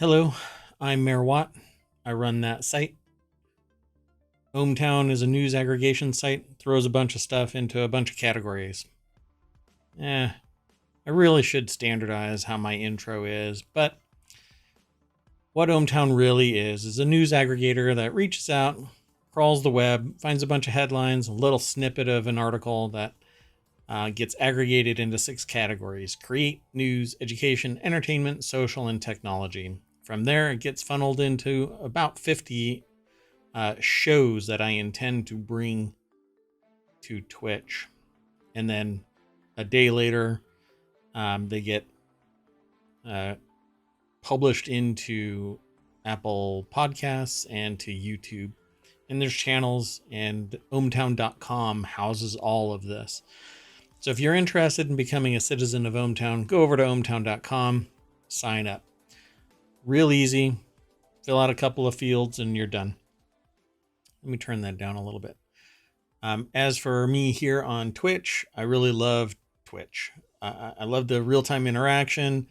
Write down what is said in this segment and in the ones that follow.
Hello, I'm Mayor Watt. I run that site. ohmTown is a news aggregation site, throws a bunch of stuff into a bunch of categories. I really should standardize how my intro is, but what ohmTown really is a news aggregator that reaches out, crawls the web, finds a bunch of headlines, a little snippet of an article that gets aggregated into 6 categories: create, news, education, entertainment, social, and technology. From there, it gets funneled into about 50 shows that I intend to bring to Twitch. And then a day later, they get published into Apple Podcasts and to YouTube. And there's channels, and ohmTown.com houses all of this. So if you're interested in becoming a citizen of ohmTown, go over to ohmTown.com, sign up. Real easy. Fill out a couple of fields and you're done. Let me turn that down a little bit. As for me here on Twitch, I really love Twitch. I love the real-time interaction.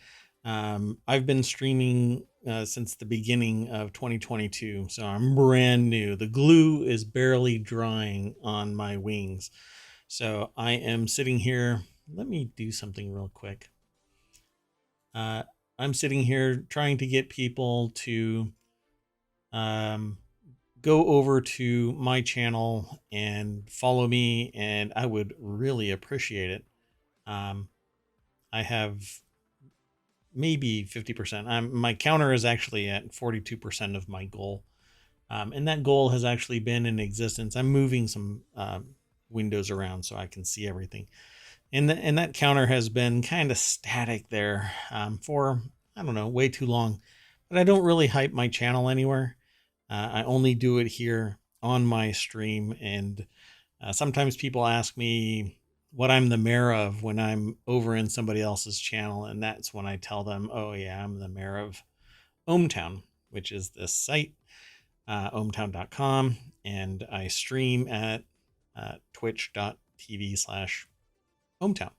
I've been streaming since the beginning of 2022, so I'm brand new. The glue is barely drying on my wings. So I am sitting here. Let me do something real quick. I'm sitting here trying to get people to go over to my channel and follow me, and I would really appreciate it. I have maybe 50%. My counter is actually at 42% of my goal. And that goal has actually been in existence. I'm moving some windows around so I can see everything. And that counter has been kind of static there for, I don't know, way too long. But I don't really hype my channel anywhere. I only do it here on my stream. And sometimes people ask me what I'm the mayor of when I'm over in somebody else's channel. And that's when I tell them, oh yeah, I'm the mayor of ohmTown, which is this site, ohmTown.com. And I stream at twitch.tv/ohmTown.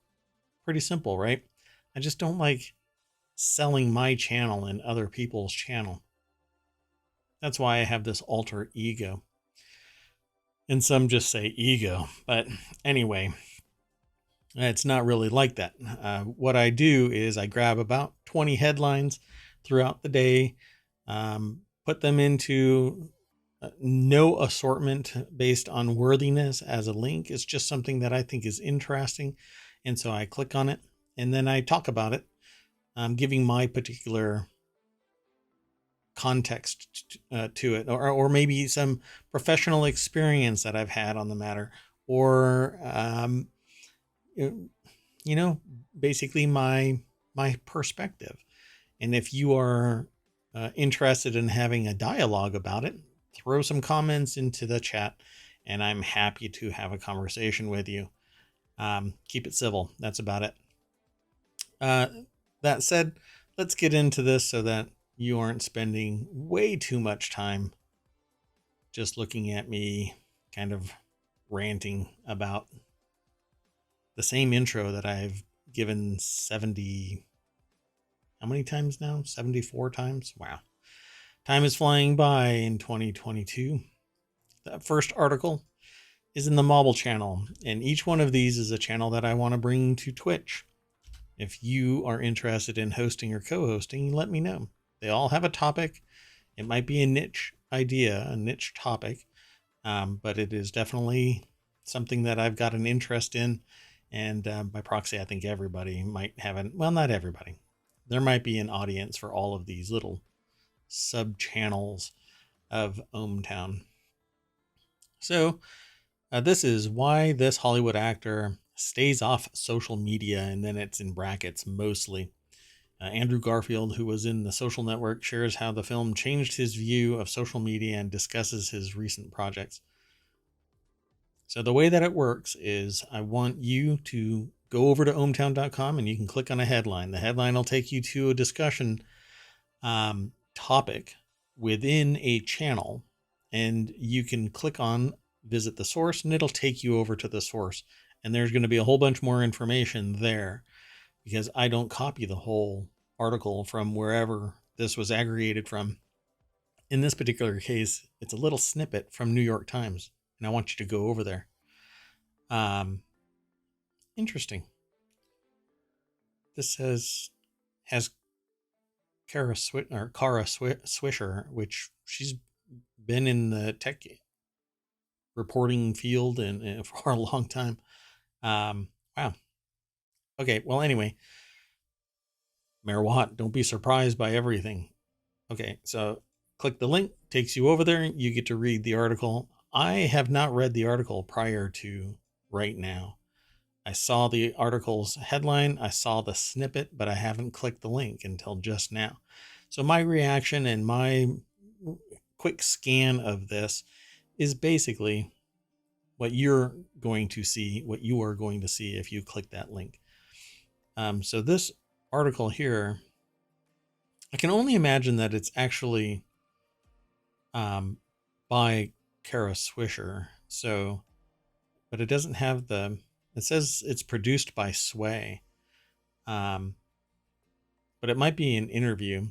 Pretty simple, right? I just don't like selling my channel in other people's channel. That's why I have this alter ego. And some just say ego. But anyway, it's not really like that. What I do is I grab about 20 headlines throughout the day, put them into no assortment based on worthiness as a link. It's just something that I think is interesting. And so I click on it and then I talk about it, giving my particular context to it, or maybe some professional experience that I've had on the matter, or basically my perspective. And if you are interested in having a dialogue about it, throw some comments into the chat and I'm happy to have a conversation with you. Keep it civil. That's about it. That said, let's get into this so that you aren't spending way too much time just looking at me kind of ranting about the same intro that I've given 70, how many times now? 74 times? Wow. Time is flying by in 2022. That first article is in the Mobile channel, and each one of these is a channel that I want to bring to Twitch. If you are interested in hosting or co-hosting, let me know. They all have a topic. It might be a niche idea, a niche topic, but it is definitely something that I've got an interest in. And by proxy, I think everybody might have well, not everybody. There might be an audience for all of these little sub-channels of ohmTown. So this is why this Hollywood actor stays off social media, and then it's in brackets mostly. Andrew Garfield, who was in The Social Network, shares how the film changed his view of social media and discusses his recent projects. So the way that it works is I want you to go over to ohmTown.com and you can click on a headline. The headline will take you to a discussion topic within a channel, and you can click on visit the source and it'll take you over to the source. And there's going to be a whole bunch more information there because I don't copy the whole article from wherever this was aggregated from. In this particular case, it's a little snippet from New York Times, and I want you to go over there. Interesting. This has Kara Swisher, which she's been in the tech reporting field and for a long time. Wow. Okay. Well, anyway, Mayor Watt, don't be surprised by everything. Okay. So click the link, takes you over there. You get to read the article. I have not read the article prior to right now. I saw the article's headline, I saw the snippet, but I haven't clicked the link until just now. So my reaction and my quick scan of this is basically what you're going to see, what you are going to see if you click that link. So this article here, I can only imagine that it's actually by Kara Swisher. So, but it doesn't have it says it's produced by Sway. But it might be an interview.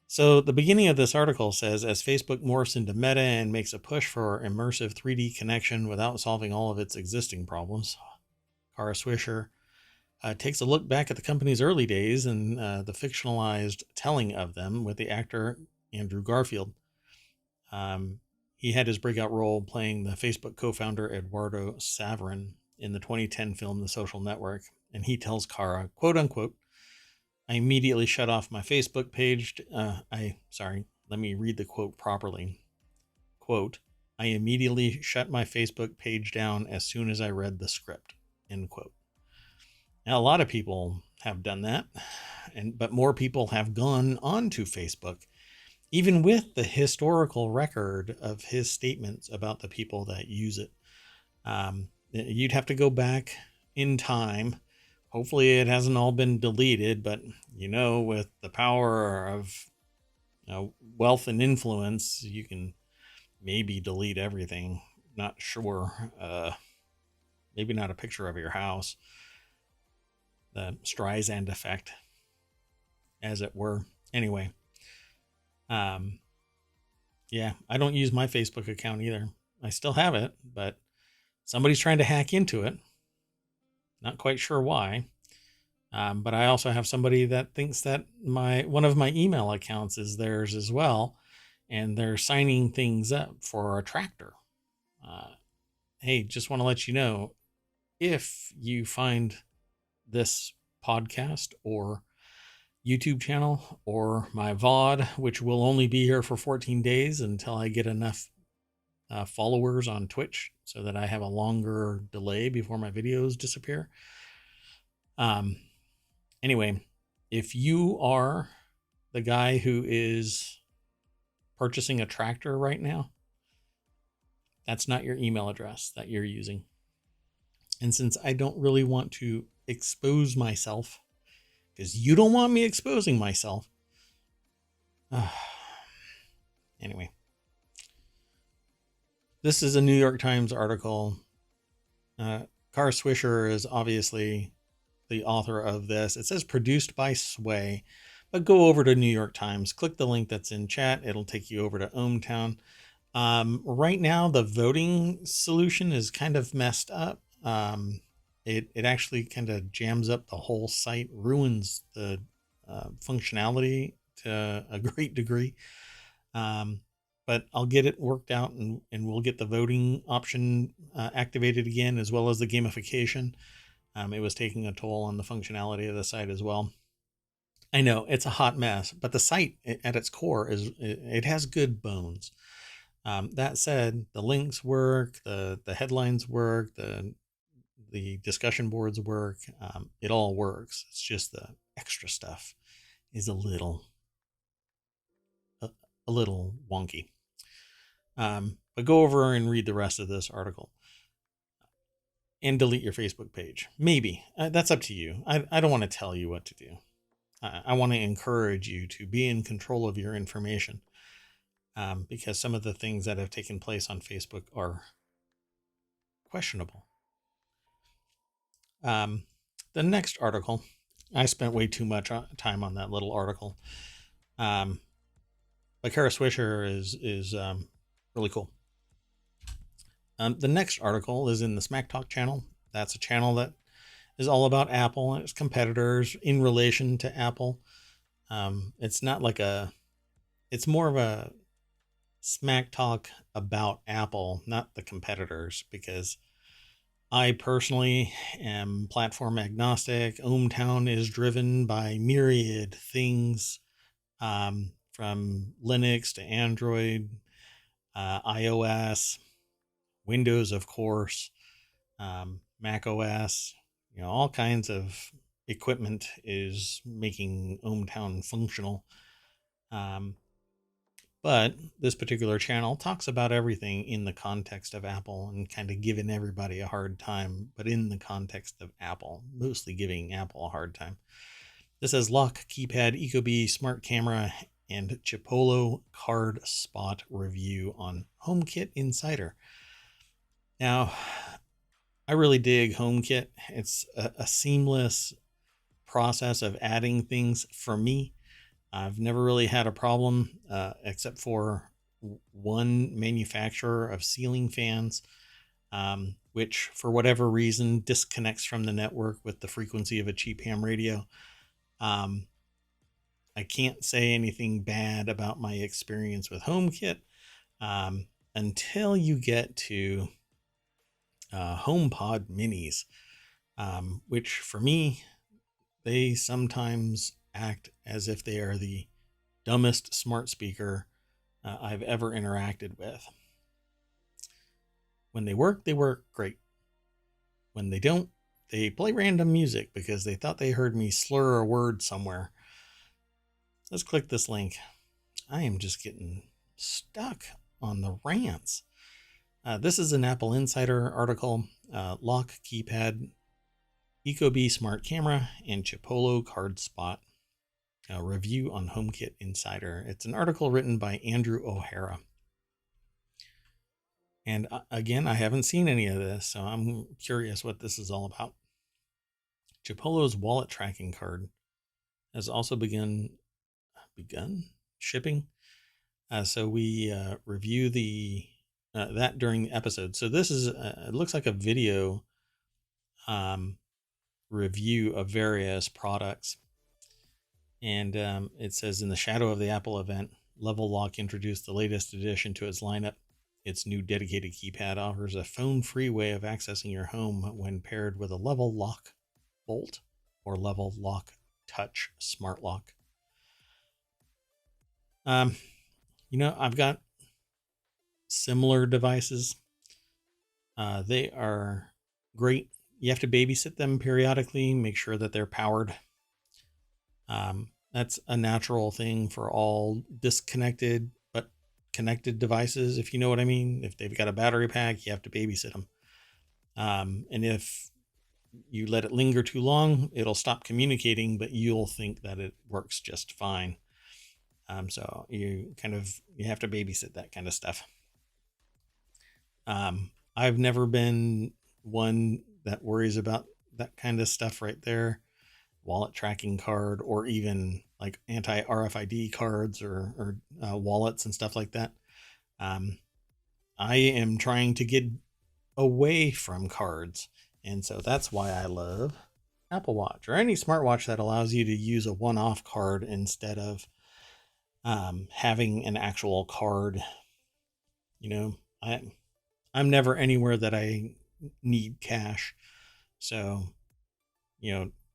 So the beginning of this article says, as Facebook morphs into Meta and makes a push for immersive 3D connection without solving all of its existing problems, Kara Swisher takes a look back at the company's early days and the fictionalized telling of them with the actor Andrew Garfield. He had his breakout role playing the Facebook co-founder Eduardo Saverin in the 2010 film The Social Network, and he tells Kara, quote unquote, I immediately shut off my Facebook page. Let me read the quote properly. Quote, I immediately shut my Facebook page down as soon as I read the script, end quote. Now, a lot of people have done that, but more people have gone onto Facebook, even with the historical record of his statements about the people that use it. You'd have to go back in time. Hopefully it hasn't all been deleted, but with the power of wealth and influence, you can maybe delete everything. Not sure. Maybe not a picture of your house. The Streisand effect, as it were. Anyway. Yeah, I don't use my Facebook account either. I still have it, but somebody's trying to hack into it. Not quite sure why. But I also have somebody that thinks that one of my email accounts is theirs as well, and they're signing things up for a tractor. Hey, just want to let you know, if you find this podcast or YouTube channel or my VOD, which will only be here for 14 days until I get enough followers on Twitch so that I have a longer delay before my videos disappear. Anyway, if you are the guy who is purchasing a tractor right now, that's not your email address that you're using. And since I don't really want to expose myself, because you don't want me exposing myself. Anyway, this is a New York Times article. Kara Swisher is obviously the author of this. It says produced by Sway, but go over to New York Times, click the link that's in chat. It'll take you over to ohmTown. Right now, the voting solution is kind of messed up. It actually kind of jams up the whole site, ruins the functionality to a great degree. But I'll get it worked out, and we'll get the voting option activated again, as well as the gamification. It was taking a toll on the functionality of the site as well. I know it's a hot mess, but the site at its core it has good bones. That said, the links work, the headlines work, the discussion boards work. It all works. It's just the extra stuff is a little wonky. But go over and read the rest of this article and delete your Facebook page. Maybe. That's up to you. I don't want to tell you what to do. I want to encourage you to be in control of your information, because some of the things that have taken place on Facebook are questionable. The next article I spent way too much time on that little article. Um, but Kara Swisher is really cool. The next article is in the Smack Talk channel. That's a channel that is all about Apple and its competitors in relation to Apple. It's not like it's more of a smack talk about Apple, not the competitors, because I personally am platform agnostic. ohmTown is driven by myriad things, from Linux to Android, iOS, Windows, of course, macOS, all kinds of equipment is making ohmTown functional. But this particular channel talks about everything in the context of Apple and kind of giving everybody a hard time, but in the context of Apple, mostly giving Apple a hard time. This has lock, keypad, Ecobee, smart camera, and Chipolo card spot review on HomeKit Insider. Now, I really dig HomeKit. It's a seamless process of adding things for me. I've never really had a problem, except for one manufacturer of ceiling fans, which for whatever reason disconnects from the network with the frequency of a cheap ham radio. I can't say anything bad about my experience with HomeKit until you get to HomePod minis, which for me, they sometimes act as if they are the dumbest smart speaker I've ever interacted with. When they work great. When they don't, they play random music because they thought they heard me slur a word somewhere. Let's click this link. I am just getting stuck on the rants. This is an Apple Insider article. Lock, keypad, Ecobee smart camera, and Chipolo card spot. A review on HomeKit Insider. It's an article written by Andrew O'Hara. And again, I haven't seen any of this, so I'm curious what this is all about. Chipolo's wallet tracking card has also begun shipping. So we review that during the episode. So this is it looks like a video review of various products. And it says, in the shadow of the Apple event, Level Lock introduced the latest addition to its lineup. Its new dedicated keypad offers a phone-free way of accessing your home when paired with a Level Lock Bolt or Level Lock Touch Smart Lock. I've got similar devices. They are great. You have to babysit them periodically, make sure that they're powered. That's a natural thing for all disconnected but connected devices, if you know what I mean. If they've got a battery pack, you have to babysit them. And if you let it linger too long, it'll stop communicating, but you'll think that it works just fine. So you have to babysit that kind of stuff. I've never been one that worries about that kind of stuff right there. Wallet tracking card, or even like anti-RFID cards or wallets and stuff like that. I am trying to get away from cards, and so that's why I love Apple Watch or any smartwatch that allows you to use a one-off card instead of having an actual card. I'm never anywhere that I need cash, so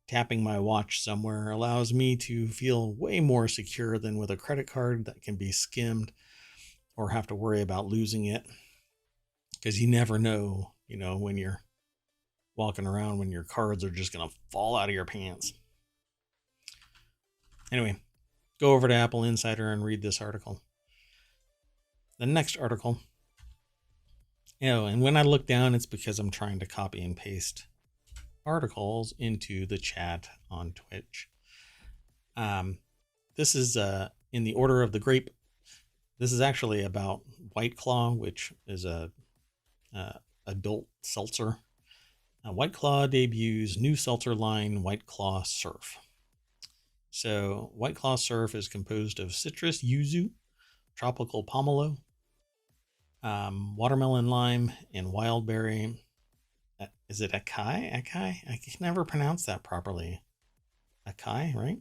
tapping my watch somewhere allows me to feel way more secure than with a credit card that can be skimmed or have to worry about losing it, because you never know, when you're walking around, when your cards are just going to fall out of your pants. Anyway, go over to Apple Insider and read this article. The next article, and when I look down, it's because I'm trying to copy and paste articles into the chat on Twitch. This is in the order of the grape. This is actually about White Claw, which is a adult seltzer. White Claw debuts new seltzer line, White Claw Surf. So White Claw Surf is composed of citrus, yuzu, tropical pomelo, watermelon lime, and wild berry. Is it acai? Acai? I can never pronounce that properly. Acai, right?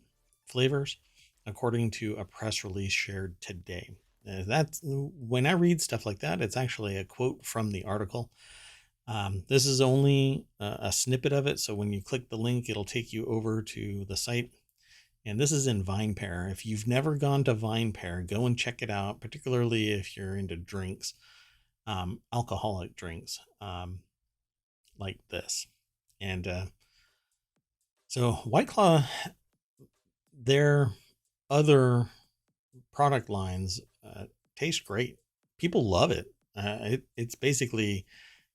Flavors, according to a press release shared today. That's when I read stuff like that, it's actually a quote from the article. This is only a snippet of it, so when you click the link, it'll take you over to the site. And this is in VinePair. If you've never gone to VinePair, go and check it out, particularly if you're into drinks, alcoholic drinks like this. And so White Claw, their other product lines taste great. People love it. It's basically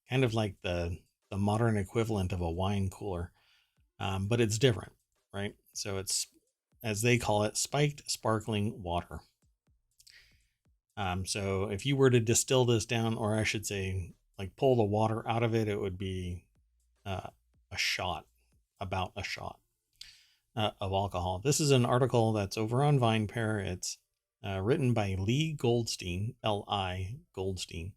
kind of like the modern equivalent of a wine cooler, but it's different, right? So it's, as they call it, spiked sparkling water. So if you were to distill this down, or I should say, like pull the water out of it, it would be a shot, about a shot of alcohol. This is an article that's over on VinePair. It's written by Lee Goldstein, L.I. Goldstein.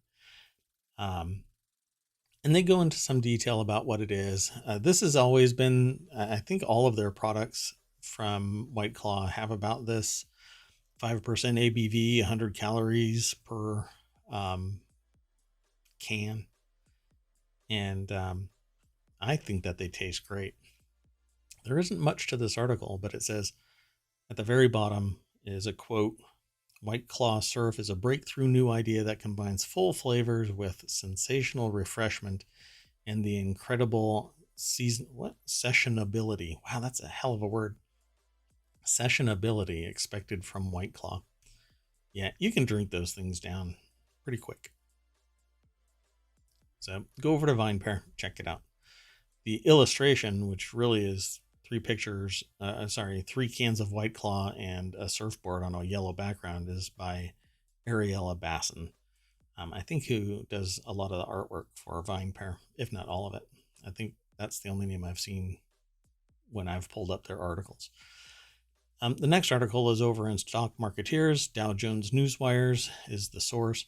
And they go into some detail about what it is. This has always been, I think all of their products from White Claw have about this 5% ABV, 100 calories per can. And I think that they taste great. There isn't much to this article, but it says at the very bottom is a quote: White Claw Surf is a breakthrough new idea that combines full flavors with sensational refreshment and the incredible sessionability. Wow, that's a hell of a word. Sessionability expected from White Claw. Yeah, you can drink those things down pretty quick. So go over to VinePair, check it out. The illustration, which really is three cans of White Claw and a surfboard on a yellow background, is by Ariella Basson. I think who does a lot of the artwork for VinePair, if not all of it. I think that's the only name I've seen when I've pulled up their articles. The next article is over in Stock Marketeers. Dow Jones Newswires is the source.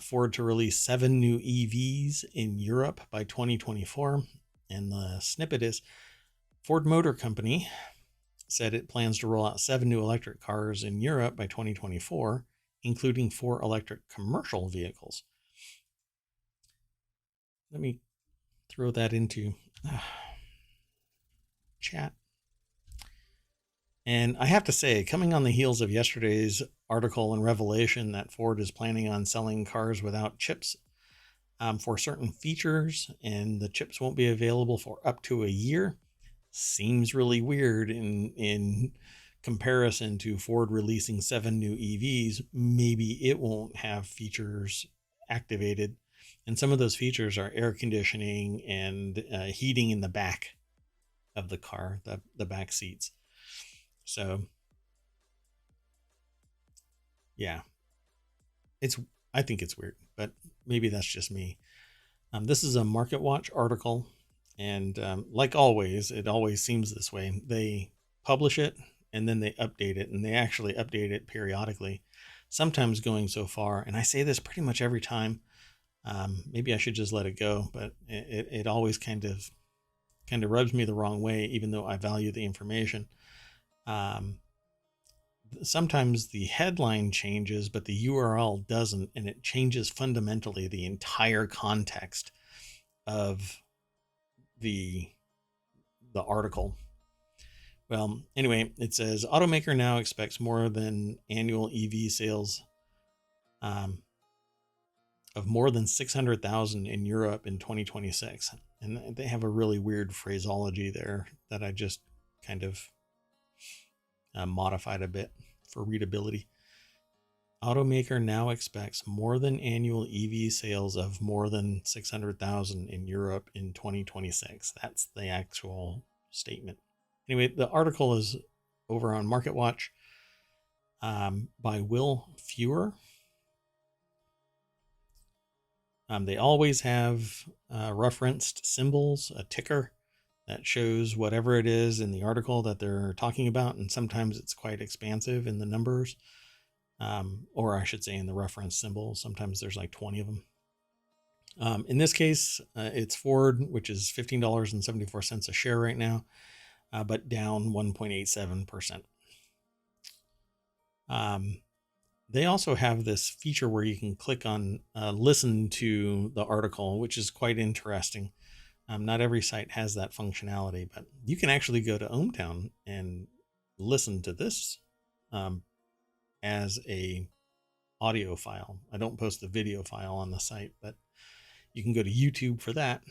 Ford to release 7 new EVs in Europe by 2024. And the snippet is Ford Motor Company said it plans to roll out 7 new electric cars in Europe by 2024, including 4 electric commercial vehicles. Let me throw that into chat. And I have to say, coming on the heels of yesterday's article and revelation that Ford is planning on selling cars without chips for certain features, and the chips won't be available for up to a year, seems really weird in comparison to Ford releasing 7 new EVs. Maybe it won't have features activated, and some of those features are air conditioning and heating in the back of the car, the back seats. So yeah, I think it's weird, but maybe that's just me. This is a MarketWatch article, and like always, it always seems this way. They publish it and then they update it, and they actually update it periodically, sometimes going so far, and I say this pretty much every time, maybe I should just let it go, but it always kind of rubs me the wrong way, even though I value the information. Sometimes the headline changes, but the URL doesn't, and it changes fundamentally the entire context of the article. Well, anyway, it says automaker now expects more than annual EV sales of more than 600,000 in Europe in 2026. And they have a really weird phraseology there that I just kind of modified a bit for readability. Automaker now expects more than annual EV sales of more than 600,000 in Europe in 2026. That's the actual statement. Anyway, the article is over on MarketWatch by Will Fewer. They always have referenced symbols, a ticker that shows whatever it is in the article that they're talking about, and sometimes it's quite expansive in the numbers, or I should say in the reference symbols. Sometimes there's like 20 of them. In this case, it's Ford, which is $15.74 a share right now, but down 1.87%. They also have this feature where you can click on listen to the article, which is quite interesting. Not every site has that functionality, but you can actually go to ohmTown and listen to this as a audio file. I don't post the video file on the site, but you can go to YouTube for that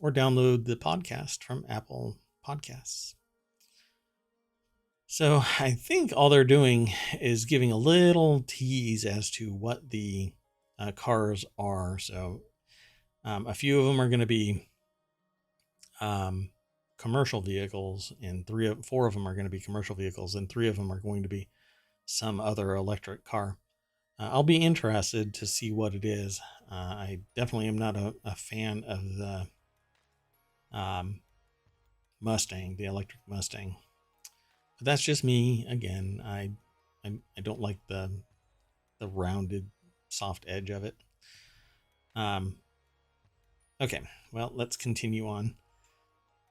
or download the podcast from Apple Podcasts. So I think all they're doing is giving a little tease as to what the cars are. So a few of them are going to be commercial vehicles, and four of them are going to be commercial vehicles, and 3 of them are going to be some other electric car. I'll be interested to see what it is. I definitely am not a fan of the Mustang, the electric Mustang. But that's just me. Again, I don't like the rounded, soft edge of it. Okay, well, let's continue on.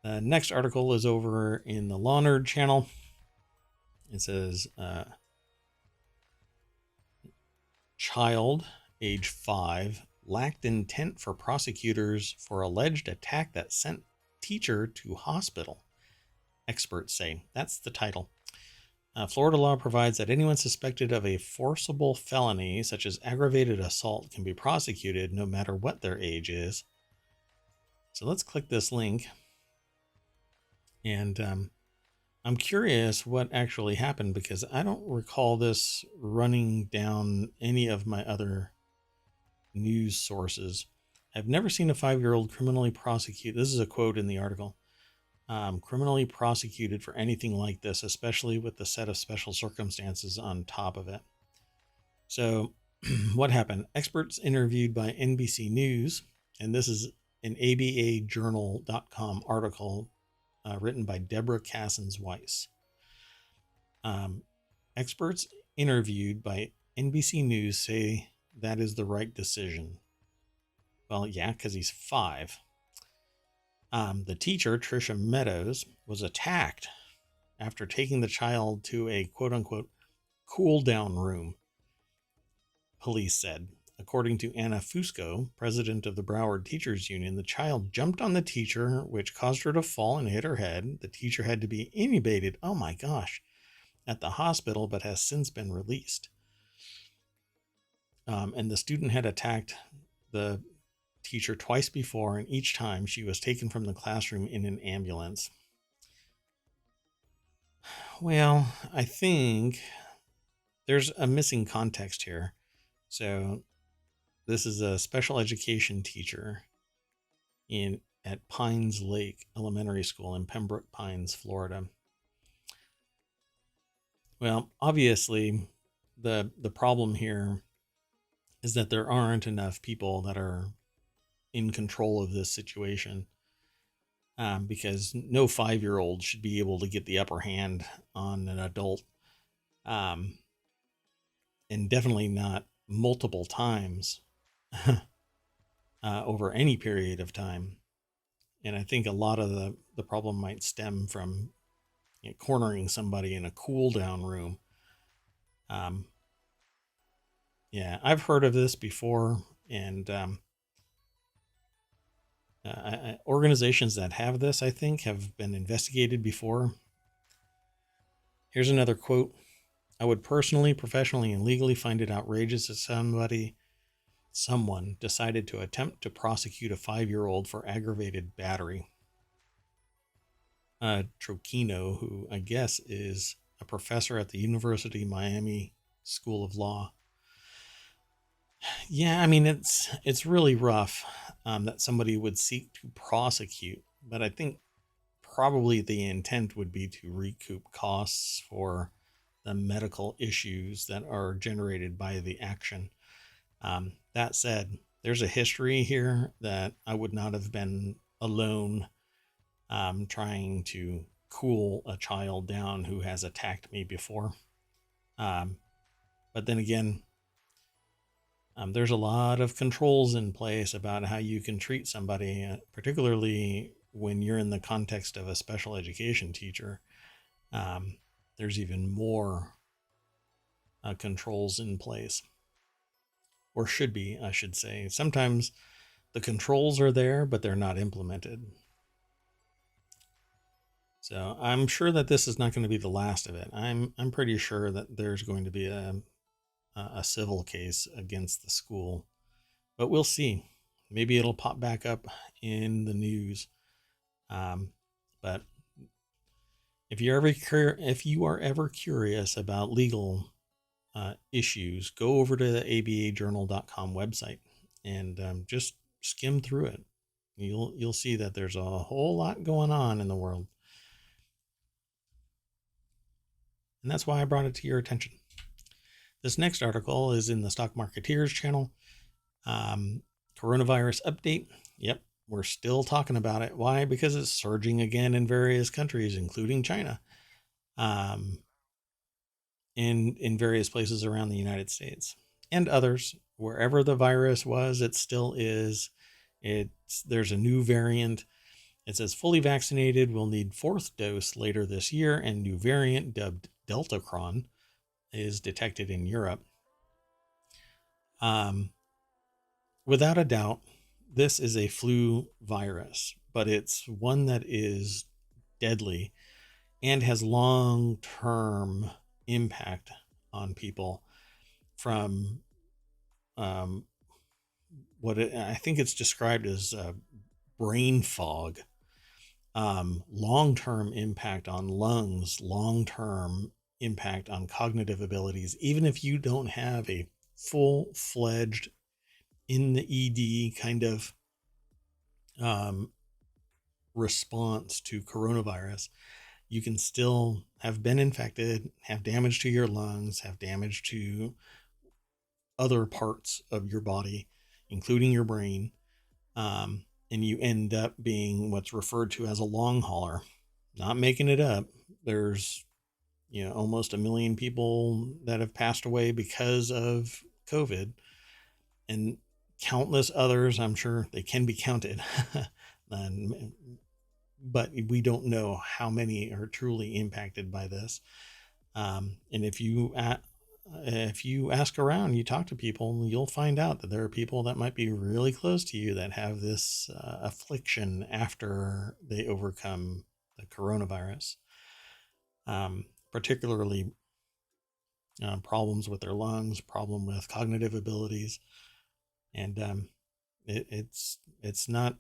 The next article is over in the Law Nerd channel. It says, child, age 5, lacked intent for prosecutors for alleged attack that sent teacher to hospital. Experts say. That's the title. Florida law provides that anyone suspected of a forcible felony, such as aggravated assault, can be prosecuted no matter what their age is. So let's click this link. And I'm curious what actually happened, because I don't recall this running down any of my other news sources. I've never seen a 5-year-old criminally prosecuted. This is a quote in the article. Criminally prosecuted for anything like this, especially with the set of special circumstances on top of it. So what happened? Experts interviewed by NBC News, and this is an abajournal.com article written by Deborah Cassens-Weiss. Experts interviewed by NBC News say that is the right decision. Well, yeah, because he's 5. The teacher, Tricia Meadows, was attacked after taking the child to a quote-unquote cool-down room, police said. According to Anna Fusco, president of the Broward Teachers Union, the child jumped on the teacher, which caused her to fall and hit her head. The teacher had to be intubated, oh my gosh, at the hospital, but has since been released. And the student had attacked the teacher twice before, and each time she was taken from the classroom in an ambulance. Well, I think there's a missing context here. So this is a special education teacher at Pines Lake Elementary School in Pembroke Pines, Florida. Well, obviously, the problem here is that there aren't enough people that are in control of this situation, because no 5-year-old should be able to get the upper hand on an adult, and definitely not multiple times over any period of time. And I think a lot of the problem might stem from cornering somebody in a cool down room. Yeah, I've heard of this before, and organizations that have this, I think, have been investigated before. Here's another quote. I would personally, professionally, and legally find it outrageous if someone decided to attempt to prosecute a 5-year-old for aggravated battery. Trocchino, who I guess is a professor at the University of Miami School of Law. Yeah, I mean, it's really rough that somebody would seek to prosecute, but I think probably the intent would be to recoup costs for the medical issues that are generated by the action. That said, there's a history here that I would not have been alone trying to cool a child down who has attacked me before. But then again, there's a lot of controls in place about how you can treat somebody, particularly when you're in the context of a special education teacher. There's even more controls in place, or should be, I should say. Sometimes the controls are there, but they're not implemented. So I'm sure that this is not going to be the last of it. I'm pretty sure that there's going to be a civil case against the school, but we'll see. Maybe it'll pop back up in the news. But if you are ever curious about legal issues, go over to the abajournal.com website and just skim through it. You'll see that there's a whole lot going on in the world. And that's why I brought it to your attention. This next article is in the Stock Marketeers channel. Coronavirus update. Yep, we're still talking about it. Why? Because it's surging again in various countries, including China, and in various places around the United States and others. Wherever the virus was, it still is. There's a new variant. It says fully vaccinated will need 4th dose later this year, and new variant dubbed Deltacron is detected in Europe. Without a doubt, this is a flu virus, but it's one that is deadly and has long-term impact on people from I think it's described as brain fog, long-term impact on lungs, long-term impact on cognitive abilities. Even if you don't have a full-fledged in the ED kind of response to coronavirus, you can still have been infected, have damage to your lungs, have damage to other parts of your body, including your brain, and you end up being what's referred to as a long hauler. Not making it up. There's almost 1 million people that have passed away because of COVID, and countless others, I'm sure they can be counted, but we don't know how many are truly impacted by this. And if you ask around, you talk to people, you'll find out that there are people that might be really close to you that have this affliction after they overcome the coronavirus, particularly problems with their lungs, problem with cognitive abilities. And it's not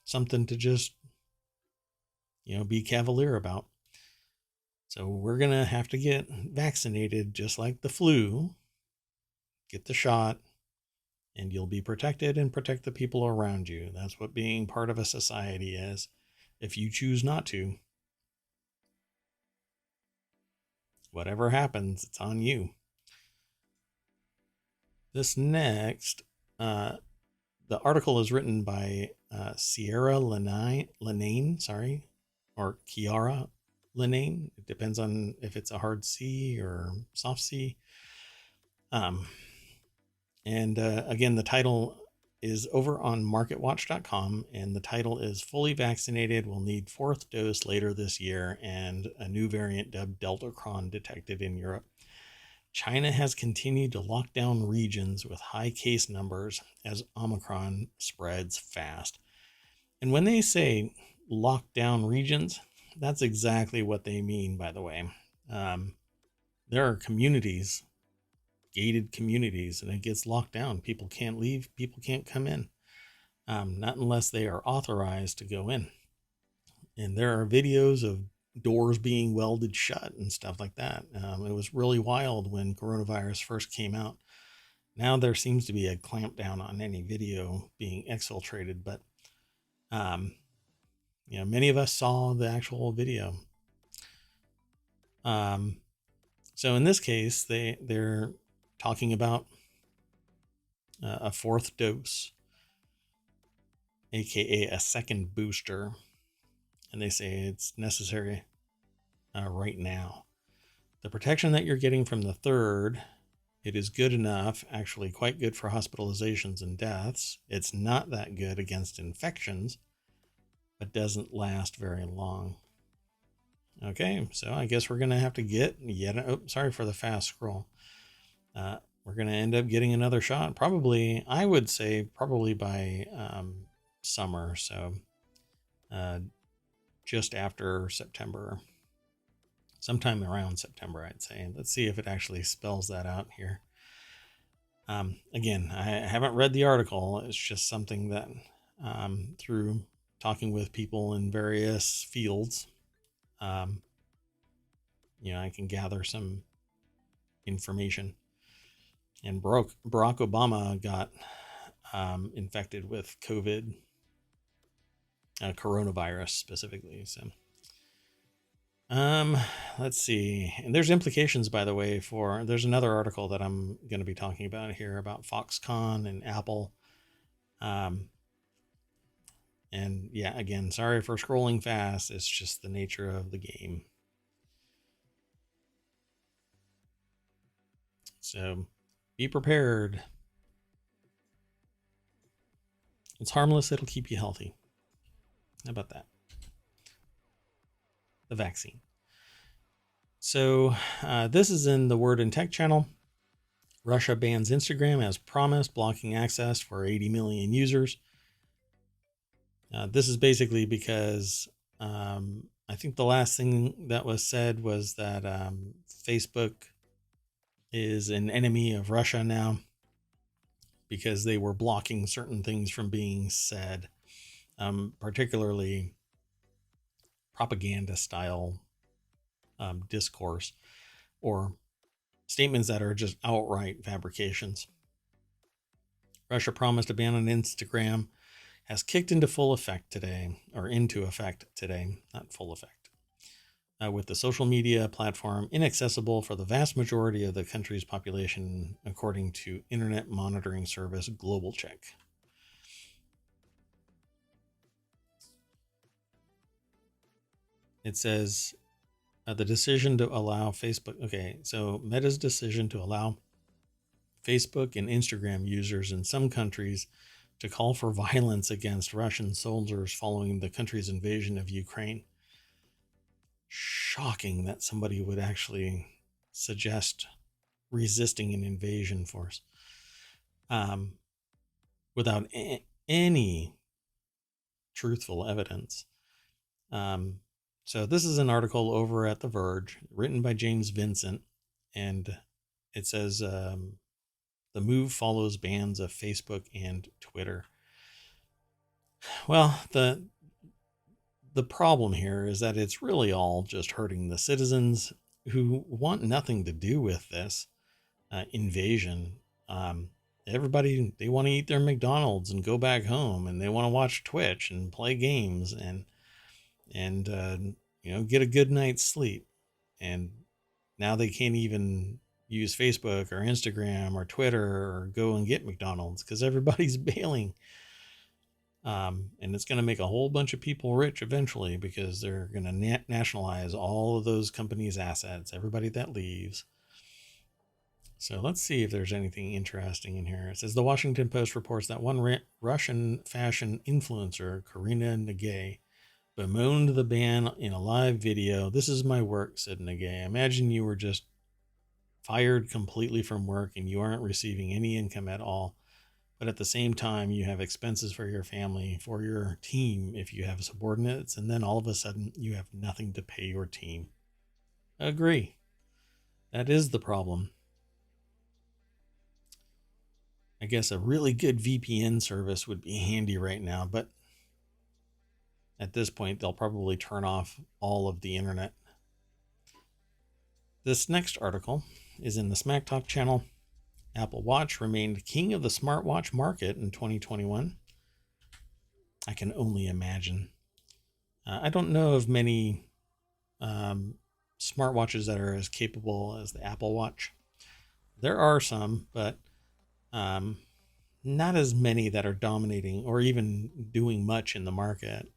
something to just be cavalier about. So we're gonna have to get vaccinated, just like the flu. Get the shot, and you'll be protected and protect the people around you. That's what being part of a society is. If you choose not to, whatever happens, it's on you. This next, the article is written by Sierra Lenane, or Kiara Lenane. It depends on if it's a hard C or soft C. Again, the title is over on marketwatch.com, and the title is Fully Vaccinated Will Need 4th Dose Later This Year, and a new variant dubbed Deltacron detected in Europe. China has continued to lock down regions with high case numbers as Omicron spreads fast. And when they say lock down regions, that's exactly what they mean, by the way. There are communities, gated communities, and it gets locked down. People can't leave. People can't come in, not unless they are authorized to go in. And there are videos of doors being welded shut and stuff like that. It was really wild when coronavirus first came out. Now there seems to be a clamp down on any video being exfiltrated, but many of us saw the actual video. So in this case, they're talking about a 4th dose. aka a second booster, and they say it's necessary right now. The protection that you're getting from the third, it is good enough, actually quite good for hospitalizations and deaths. It's not that good against infections, but doesn't last very long. Okay, so I guess we're going to have to get sorry for the fast scroll. We're going to end up getting another shot, probably, I would say, probably by summer. So just after September, sometime around September, I'd say. Let's see if it actually spells that out here. Again, I haven't read the article. It's just something that through talking with people in various fields, I can gather some information. And Barack Obama got infected with COVID, coronavirus specifically. So, let's see. And there's implications, by the way, there's another article that I'm going to be talking about here about Foxconn and Apple. And yeah, again, sorry for scrolling fast. It's just the nature of the game. So be prepared. It's harmless. It'll keep you healthy. How about that? The vaccine. So this is in the Word and Tech channel. Russia bans Instagram as promised, blocking access for 80 million users. This is basically because I think the last thing that was said was that Facebook is an enemy of Russia now because they were blocking certain things from being said, particularly propaganda style discourse or statements that are just outright fabrications. Russia promised a ban on Instagram has kicked into effect today, not full effect, with the social media platform inaccessible for the vast majority of the country's population, according to internet monitoring service Global Check. It says the decision to allow Facebook. Okay, so Meta's decision to allow Facebook and Instagram users in some countries to call for violence against Russian soldiers following the country's invasion of Ukraine. Shocking that somebody would actually suggest resisting an invasion force without any truthful evidence. So this is an article over at The Verge, written by James Vincent, and it says the move follows bans of Facebook and Twitter. Well, the problem here is that it's really all just hurting the citizens who want nothing to do with this invasion. Everybody, they want to eat their McDonald's and go back home, and they want to watch Twitch and play games and get a good night's sleep. And now they can't even use Facebook or Instagram or Twitter or go and get McDonald's because everybody's bailing. And it's going to make a whole bunch of people rich eventually because they're going to nationalize all of those companies' assets, everybody that leaves. So let's see if there's anything interesting in here. It says the Washington Post reports that one Russian fashion influencer, Karina Nagay, bemoaned the ban in a live video. "This is my work," said Nagay. "Imagine you were just fired completely from work and you aren't receiving any income at all. But at the same time, you have expenses for your family, for your team if you have subordinates, and then all of a sudden you have nothing to pay your team." Agree. That is the problem. I guess a really good VPN service would be handy right now, but at this point, they'll probably turn off all of the internet. This next article is in the Smack Talk channel. Apple Watch remained king of the smartwatch market in 2021. I can only imagine. I don't know of many smartwatches that are as capable as the Apple Watch. There are some, but not as many that are dominating or even doing much in the market.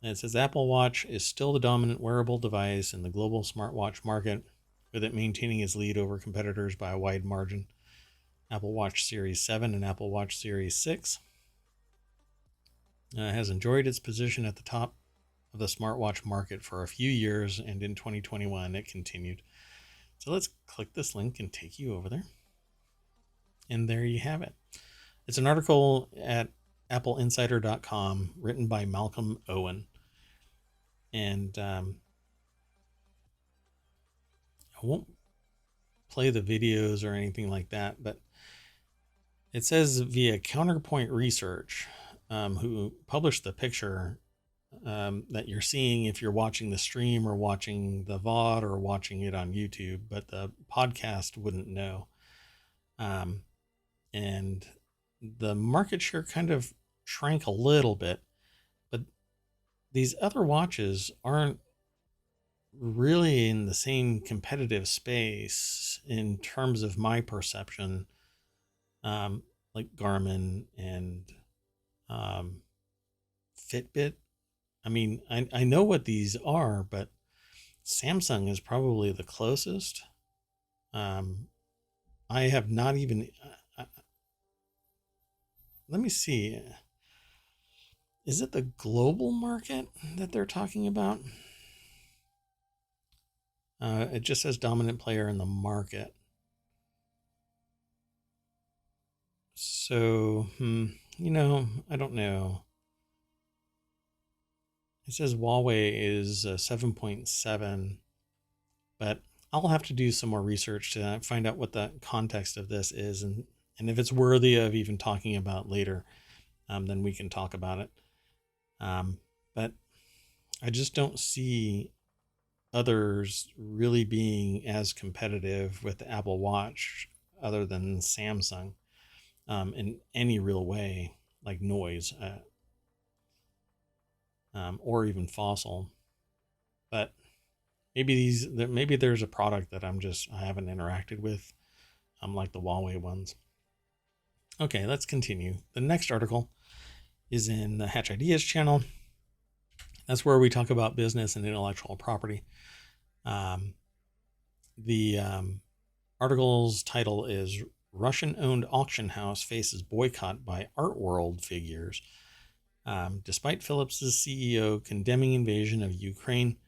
And it says Apple Watch is still the dominant wearable device in the global smartwatch market, with it maintaining its lead over competitors by a wide margin. Apple Watch Series 7 and Apple Watch Series 6 has enjoyed its position at the top of the smartwatch market for a few years, and in 2021 it continued. So let's click this link and take you over there. And there you have it. It's an article at appleinsider.com written by Malcolm Owen. And I won't play the videos or anything like that, but it says via Counterpoint Research, who published the picture that you're seeing if you're watching the stream or watching the VOD or watching it on YouTube, but the podcast wouldn't know. And the market share kind of shrank a little bit, but these other watches aren't really in the same competitive space in terms of my perception, like Garmin and Fitbit. I mean, I know what these are, but Samsung is probably the closest. I have not even. Let me see. Is it the global market that they're talking about? It just says dominant player in the market. So, I don't know. It says Huawei is 7.7, but I'll have to do some more research to find out what the context of this is, and if it's worthy of even talking about later, then we can talk about it. But I just don't see others really being as competitive with the Apple Watch other than Samsung in any real way, like noise or even Fossil. But maybe there's a product that I haven't interacted with, like the Huawei ones. Okay, let's continue. The next article is in the Hatch Ideas channel. That's where we talk about business and intellectual property. The article's title is Russian-owned auction house faces boycott by art world figures. Despite Philips' CEO condemning invasion of Ukraine,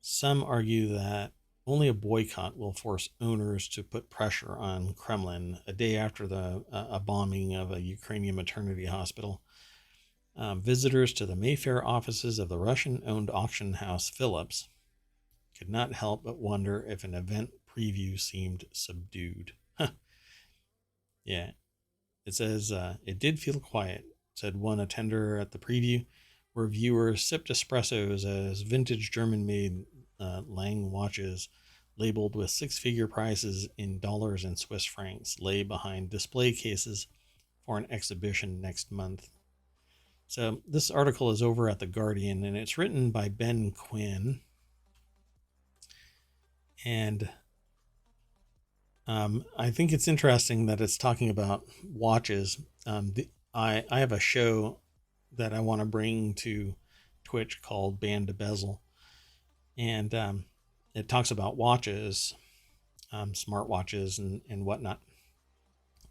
some argue that only a boycott will force owners to put pressure on Kremlin a day after a bombing of a Ukrainian maternity hospital. Visitors to the Mayfair offices of the Russian-owned auction house Philips could not help but wonder if an event preview seemed subdued. Yeah, it says, it did feel quiet, said one attender at the preview, where viewers sipped espressos as vintage German-made Lang watches labeled with six-figure prices in dollars and Swiss francs lay behind display cases for an exhibition next month. So this article is over at The Guardian, and it's written by Ben Quinn. And I think it's interesting that it's talking about watches. I have a show that I want to bring to Twitch called Band to Bezel. And it talks about watches, smartwatches and whatnot.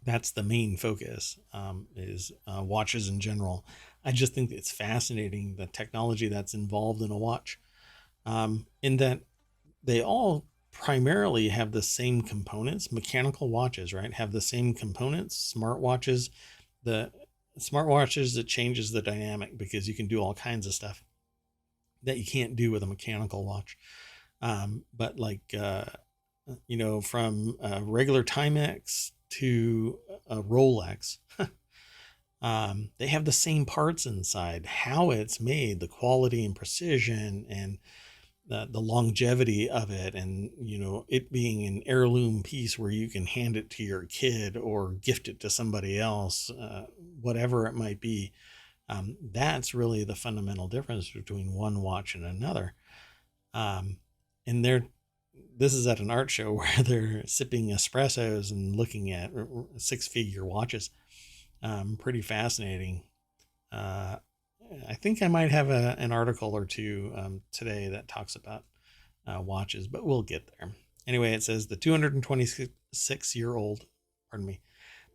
That's the main focus, is watches in general. I just think it's fascinating, the technology that's involved in a watch, in that they all primarily have the same components. Mechanical watches, right, have the same components. Smartwatches, it changes the dynamic because you can do all kinds of stuff that you can't do with a mechanical watch. But like, from a regular Timex to a Rolex, they have the same parts inside. How it's made, the quality and precision, and the longevity of it, and it being an heirloom piece where you can hand it to your kid or gift it to somebody else, whatever it might be. That's really the fundamental difference between one watch and another. And this is at an art show where they're sipping espressos and looking at six-figure watches. Pretty fascinating. I think I might have an article or two today that talks about watches, but we'll get there. Anyway, it says the 226-year-old, pardon me,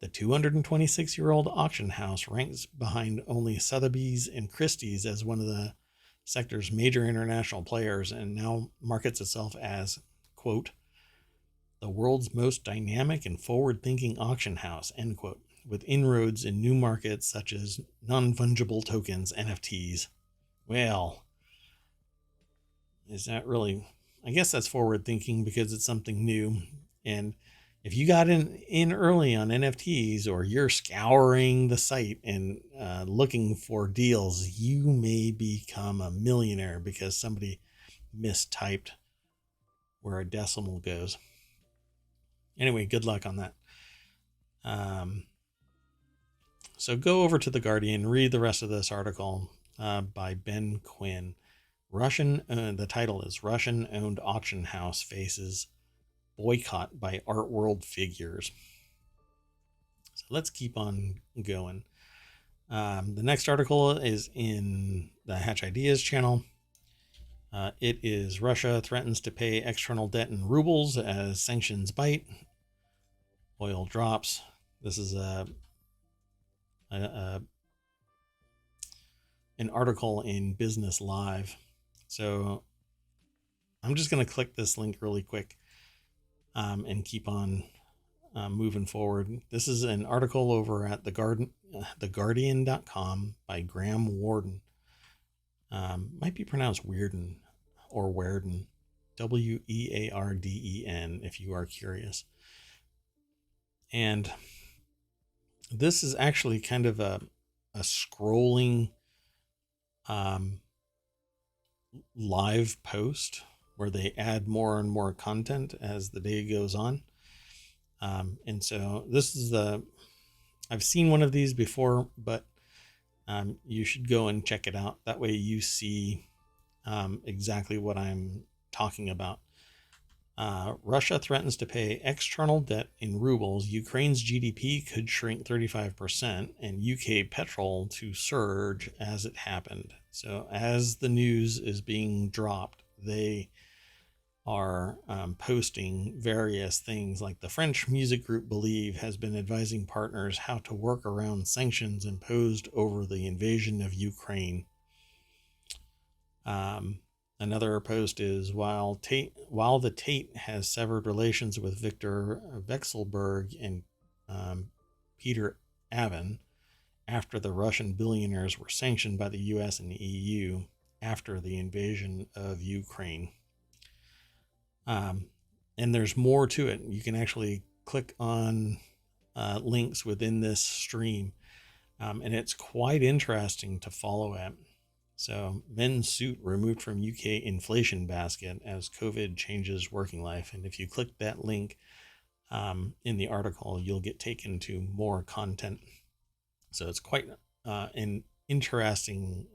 the 226-year-old auction house ranks behind only Sotheby's and Christie's as one of the sector's major international players, and now markets itself as, quote, the world's most dynamic and forward-thinking auction house, end quote, with inroads in new markets such as non-fungible tokens, NFTs. Well, is that really... I guess that's forward-thinking because it's something new. And if you got in early on NFTs, or you're scouring the site and looking for deals, you may become a millionaire because somebody mistyped where a decimal goes. Anyway, good luck on that. So go over to The Guardian, read the rest of this article by Ben Quinn. The title is Russian-Owned Auction House Faces Boycott by Art World Figures. So let's keep on going. The next article is in the Hatch Ideas channel. It is Russia threatens to pay external debt in rubles as sanctions bite. Oil drops. This is an article in Business Live. So I'm just going to click this link really quick and keep on moving forward. This is an article over at theguardian.com by Graham Warden. Might be pronounced Weirden or Werden. Wearden, if you are curious. And this is actually kind of a scrolling live post where they add more and more content as the day goes on. And so this is I've seen one of these before, but you should go and check it out. That way you see exactly what I'm talking about. Russia threatens to pay external debt in rubles. Ukraine's GDP could shrink 35%, and UK petrol to surge as it happened. So as the news is being dropped, they are posting various things, like the French music group Believe has been advising partners how to work around sanctions imposed over the invasion of Ukraine. Another post is while the Tate has severed relations with Victor Vekselberg and Peter Avin after the Russian billionaires were sanctioned by the US and the EU after the invasion of Ukraine. And there's more to it. You can actually click on links within this stream, and it's quite interesting to follow it. So, men's suit removed from UK inflation basket as COVID changes working life. And if you click that link in the article, you'll get taken to more content. So it's quite an interesting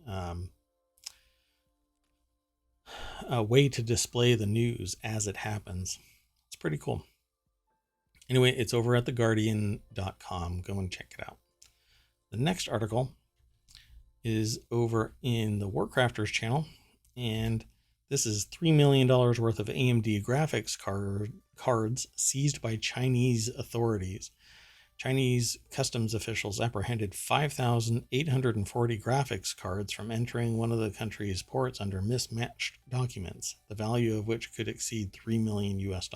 way to display the news as it happens. It's pretty cool. Anyway, it's over at theguardian.com. Go and check it out. The next article is over in the Warcrafters channel, and this is $3 million worth of AMD graphics cards seized by Chinese authorities. Chinese customs officials apprehended 5,840 graphics cards from entering one of the country's ports under mismatched documents, the value of which could exceed $3 million US.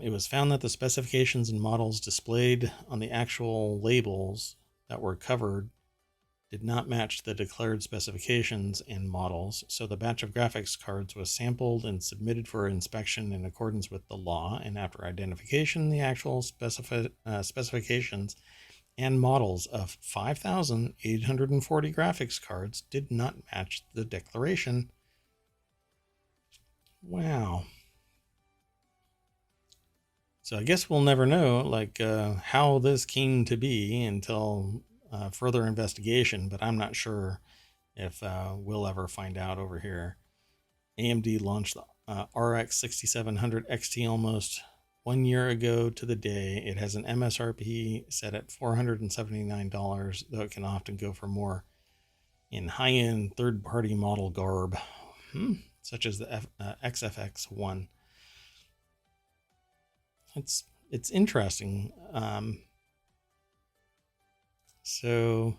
It was found that the specifications and models displayed on the actual labels that were covered did not match the declared specifications and models, so the batch of graphics cards was sampled and submitted for inspection in accordance with the law, and after identification, the actual specifications and models of 5,840 graphics cards did not match the declaration. Wow. So I guess we'll never know, how this came to be until further investigation, but I'm not sure if we'll ever find out over here. AMD launched the RX 6700 XT almost 1 year ago to the day. It has an MSRP set at $479, though it can often go for more in high-end third-party model garb, such as the XFX1. It's interesting. So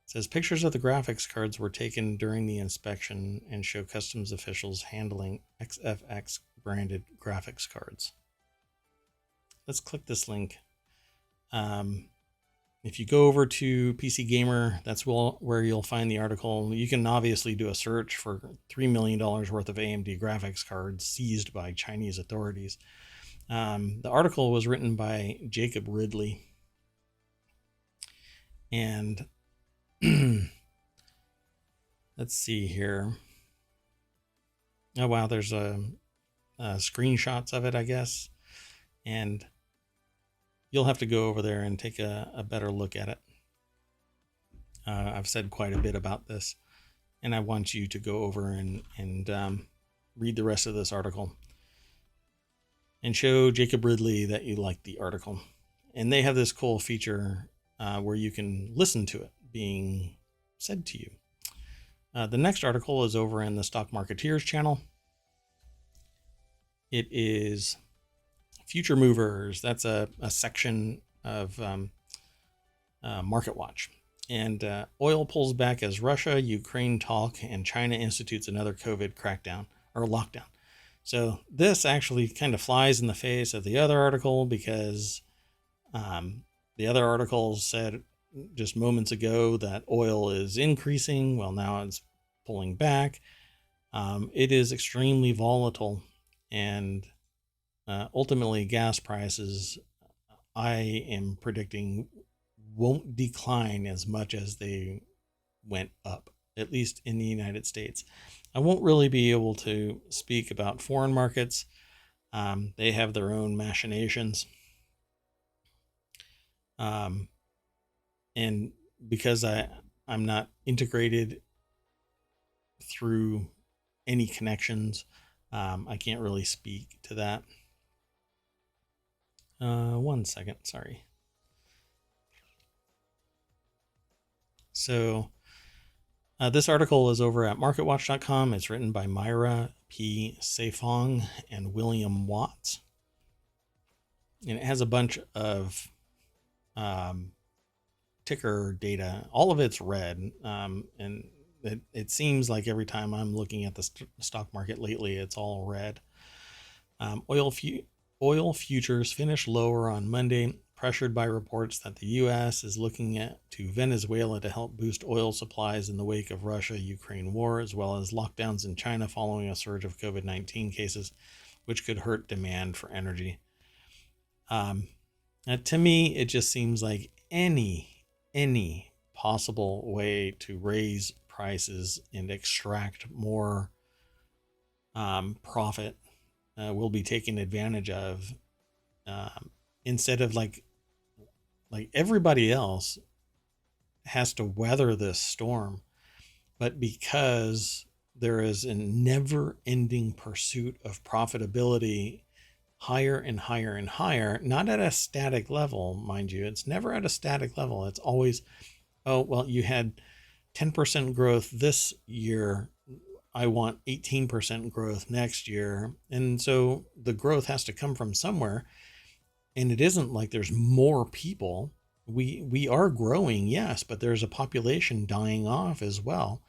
it says pictures of the graphics cards were taken during the inspection and show customs officials handling XFX branded graphics cards. Let's click this link. If you go over to PC Gamer, that's where you'll find the article. You can obviously do a search for $3 million worth of AMD graphics cards seized by Chinese authorities. The article was written by Jacob Ridley. And let's see here. Oh, wow, there's screenshots of it, I guess. And you'll have to go over there and take a better look at it. I've said quite a bit about this, and I want you to go over and read the rest of this article and show Jacob Ridley that you like the article. And they have this cool feature where you can listen to it being said to you. The next article is over in the Stock Marketeers channel. It is Future Movers. That's a section of Market Watch. And oil pulls back as Russia, Ukraine talk, and China institutes another COVID crackdown or lockdown. So this actually kind of flies in the face of the other article, because the other article said just moments ago that oil is increasing. Well, now it's pulling back. It is extremely volatile, and ultimately gas prices, I am predicting, won't decline as much as they went up, at least in the United States. I won't really be able to speak about foreign markets. They have their own machinations. And because I'm not integrated through any connections, I can't really speak to that. 1 second, sorry. So this article is over at marketwatch.com. It's written by Myra P. Safong and William Watts. And it has a bunch of ticker data. All of it's red. And it seems like every time I'm looking at the stock market lately, it's all red. Oil futures finished lower on Monday, pressured by reports that the U.S. is looking to Venezuela to help boost oil supplies in the wake of Russia-Ukraine war, as well as lockdowns in China following a surge of COVID-19 cases, which could hurt demand for energy. To me, it just seems like any possible way to raise prices and extract more profit will be taken advantage of, instead of like everybody else has to weather this storm. But because there is a never-ending pursuit of profitability, higher and higher and higher, not at a static level, mind you. It's never at a static level. It's always, oh, well, you had 10% growth this year. I want 18% growth next year. And so the growth has to come from somewhere. And it isn't like there's more people. We are growing, yes, but there's a population dying off as well.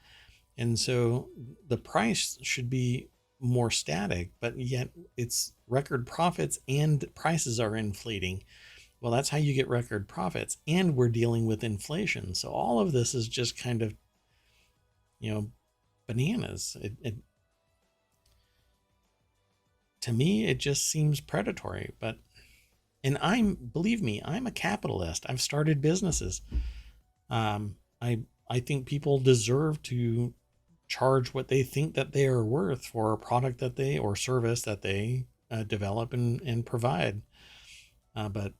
And so the price should be more static, but yet it's record profits and prices are inflating. Well, that's how you get record profits, and we're dealing with inflation. So all of this is just kind of, bananas. To me, it just seems predatory, and believe me, I'm a capitalist. I've started businesses. I think people deserve to charge what they think that they are worth for a product or service that they develop and provide. But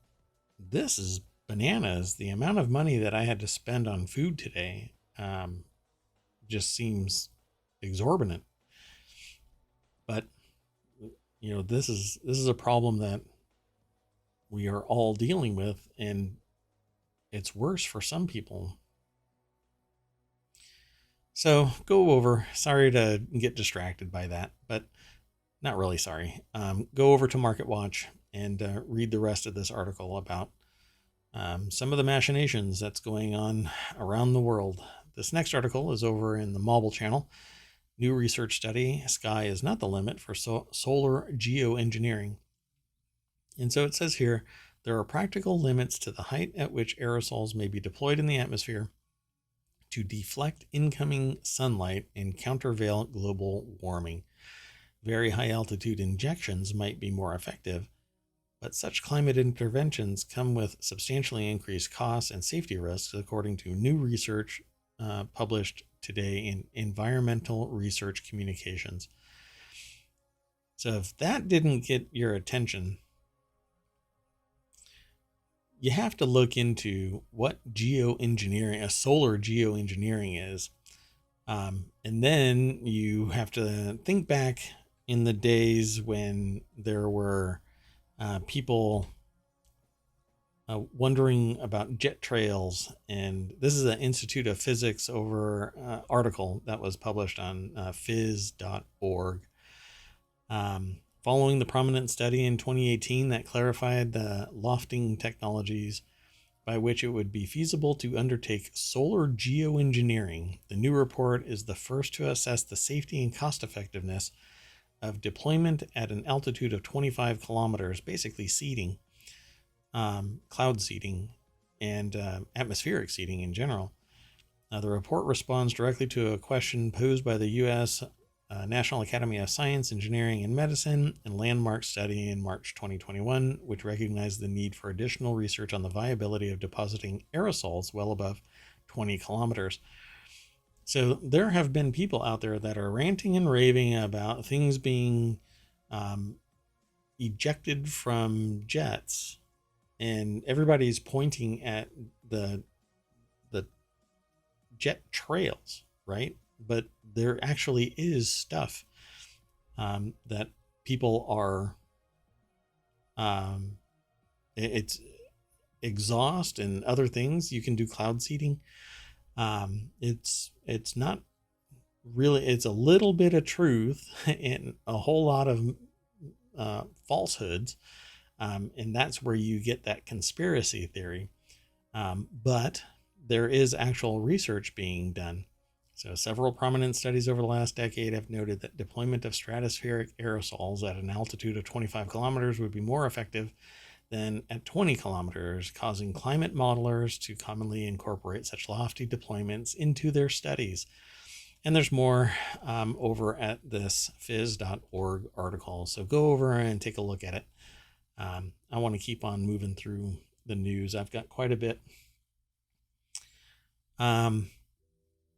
this is bananas. The amount of money that I had to spend on food today just seems exorbitant. But, this is a problem that we are all dealing with, and it's worse for some people. So go over, sorry to get distracted by that, but not really sorry. Go over to Market Watch and read the rest of this article about some of the machinations that's going on around the world. This next article is over in the Mobile channel. New research study, sky is not the limit for solar geoengineering. And so it says here, there are practical limits to the height at which aerosols may be deployed in the atmosphere to deflect incoming sunlight and countervail global warming. Very high altitude injections might be more effective, but such climate interventions come with substantially increased costs and safety risks, according to new research published today in Environmental Research Communications. So if that didn't get your attention, you have to look into what geoengineering, a solar geoengineering is. And then you have to think back in the days when there were people wondering about jet trails. And this is an Institute of Physics over article that was published on phys.org. Following the prominent study in 2018 that clarified the lofting technologies by which it would be feasible to undertake solar geoengineering, the new report is the first to assess the safety and cost effectiveness of deployment at an altitude of 25 kilometers, basically seeding, cloud seeding, and atmospheric seeding in general. The report responds directly to a question posed by the U.S. National Academy of Science, Engineering, and Medicine and landmark study in March 2021, which recognized the need for additional research on the viability of depositing aerosols well above 20 kilometers. So there have been people out there that are ranting and raving about things being ejected from jets, and everybody's pointing at the jet trails, right? But there actually is stuff that people are, it's exhaust and other things. You can do cloud seeding. It's not really, it's a little bit of truth and a whole lot of falsehoods. And that's where you get that conspiracy theory. But there is actual research being done. So several prominent studies over the last decade have noted that deployment of stratospheric aerosols at an altitude of 25 kilometers would be more effective than at 20 kilometers, causing climate modelers to commonly incorporate such lofty deployments into their studies. And there's more over at this phys.org article. So go over and take a look at it. I want to keep on moving through the news. I've got quite a bit.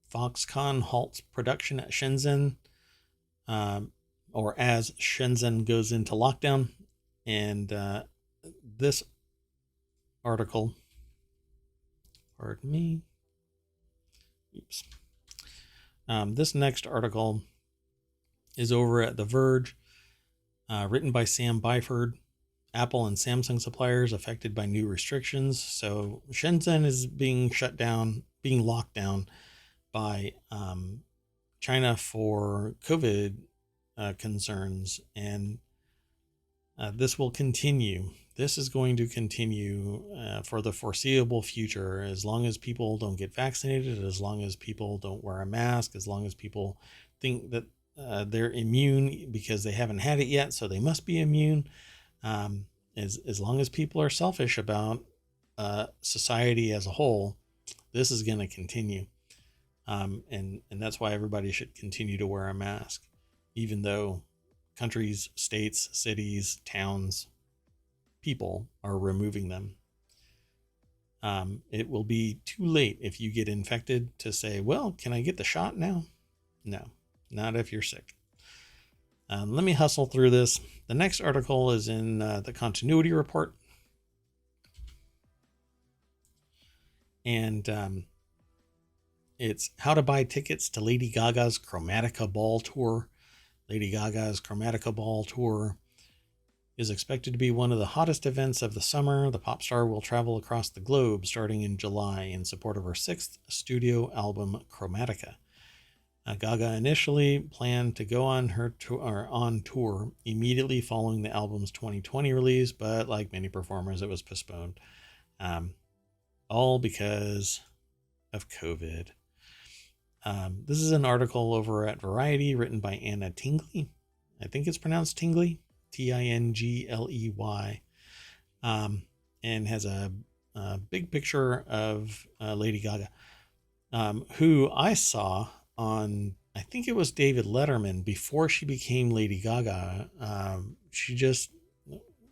Foxconn halts production at Shenzhen, or as Shenzhen goes into lockdown. And this article, pardon me, oops. This next article is over at The Verge, written by Sam Byford. Apple and Samsung suppliers affected by new restrictions. So Shenzhen is being shut down, being locked down by China for COVID concerns, and this will continue. This is going to continue for the foreseeable future, as long as people don't get vaccinated, as long as people don't wear a mask, as long as people think that they're immune because they haven't had it yet, so they must be immune. As long as people are selfish about society as a whole, this is going to continue. And that's why everybody should continue to wear a mask, even though countries, states, cities, towns, people are removing them. It will be too late if you get infected to say, well, can I get the shot now? No, not if you're sick. Let me hustle through this. The next article is in the continuity report. And it's how to buy tickets to Lady Gaga's Chromatica Ball Tour. Lady Gaga's Chromatica Ball Tour is expected to be one of the hottest events of the summer. The pop star will travel across the globe starting in July in support of her 6th studio album, Chromatica. Gaga initially planned to go on tour immediately following the album's 2020 release, but like many performers, it was postponed. All because of COVID. This is an article over at Variety written by Anna Tingley. I think it's pronounced Tingley, Tingley, and has a big picture of Lady Gaga, who I saw on, I think it was David Letterman before she became Lady Gaga. She just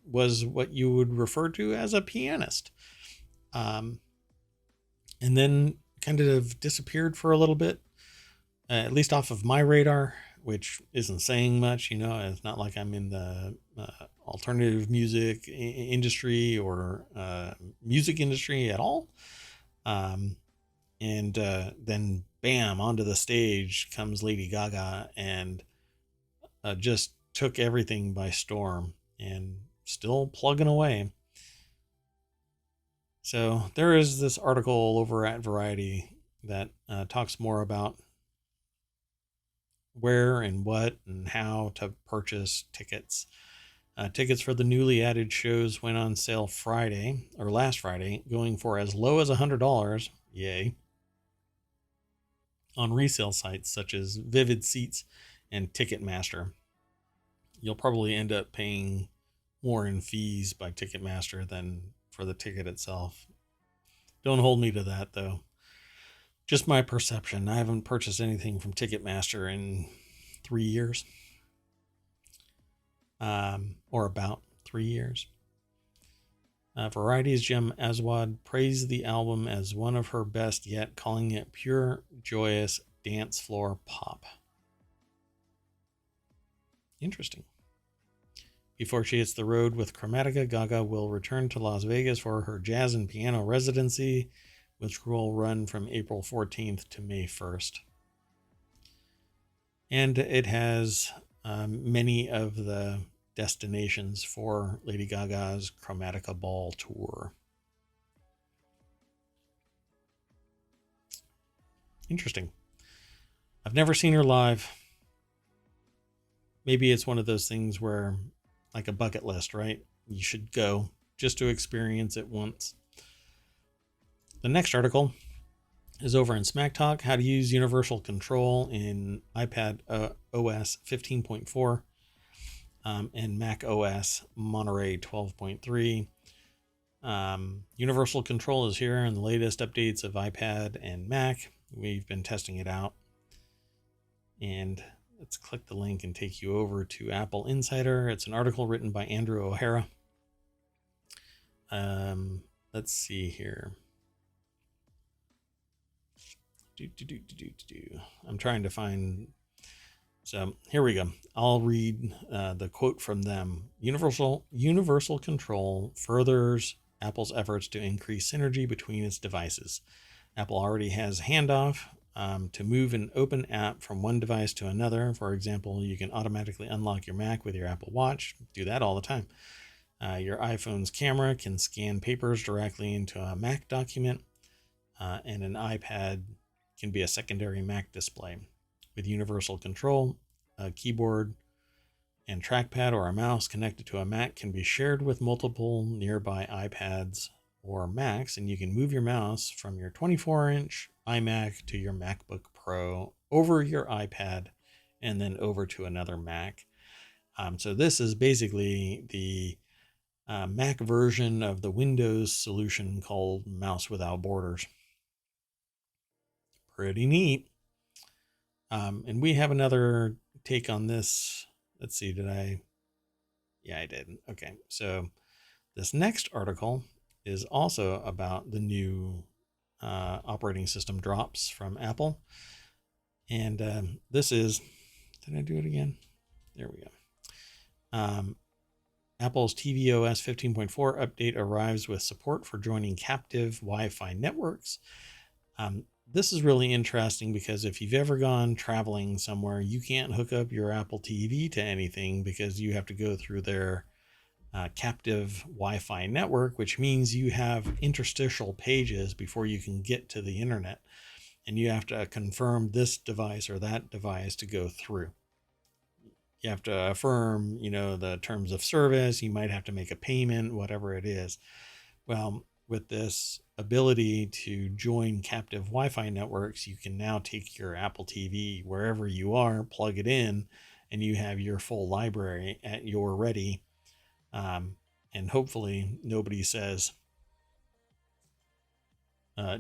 was what you would refer to as a pianist. And then kind of disappeared for a little bit, at least off of my radar, which isn't saying much. It's not like I'm in the alternative music industry or music industry at all. And then bam, onto the stage comes Lady Gaga and just took everything by storm and still plugging away. So there is this article over at Variety that talks more about where and what and how to purchase tickets. Tickets for the newly added shows went on sale last Friday, going for as low as $100. Yay. On resale sites such as Vivid Seats and Ticketmaster. You'll probably end up paying more in fees by Ticketmaster than for the ticket itself. Don't hold me to that, though. Just my perception. I haven't purchased anything from Ticketmaster in 3 years. Or about 3 years. Variety's Jem Aswad praised the album as one of her best yet, calling it pure, joyous dance floor pop. Interesting. Before she hits the road with Chromatica, Gaga will return to Las Vegas for her jazz and piano residency, which will run from April 14th to May 1st. And it has many of the destinations for Lady Gaga's Chromatica Ball tour. Interesting. I've never seen her live. Maybe it's one of those things where, like a bucket list, right? You should go just to experience it once. The next article is over in Smack Talk, how to use universal control in iPad OS 15.4 and macOS Monterey 12.3. Universal control is here in the latest updates of iPad and Mac. We've been testing it out. And let's click the link and take you over to Apple Insider. It's an article written by Andrew O'Hara. Let's see here. I'm trying to find. So here we go. I'll read the quote from them. Universal control furthers Apple's efforts to increase synergy between its devices. Apple already has handoff to move an open app from one device to another. For example, you can automatically unlock your Mac with your Apple Watch. Do that all the time. Your iPhone's camera can scan papers directly into a Mac document, and an iPad can be a secondary Mac display. With universal control, a keyboard and trackpad or a mouse connected to a Mac can be shared with multiple nearby iPads or Macs, and you can move your mouse from your 24-inch iMac to your MacBook Pro over your iPad and then over to another Mac. So this is basically the Mac version of the Windows solution called Mouse Without Borders. Pretty neat. And we have another take on this. Let's see, did I? Yeah, I did. Okay, so this next article is also about the new operating system drops from Apple. And this is, did I do it again? There we go. Apple's tvOS 15.4 update arrives with support for joining captive Wi-Fi networks. This is really interesting because if you've ever gone traveling somewhere, you can't hook up your Apple TV to anything because you have to go through their captive Wi-Fi network, which means you have interstitial pages before you can get to the internet, and you have to confirm this device or that device to go through. You have to affirm, the terms of service. You might have to make a payment, whatever it is. Well, with this ability to join captive Wi-Fi networks, you can now take your Apple TV wherever you are, plug it in, and you have your full library at your ready. And hopefully nobody says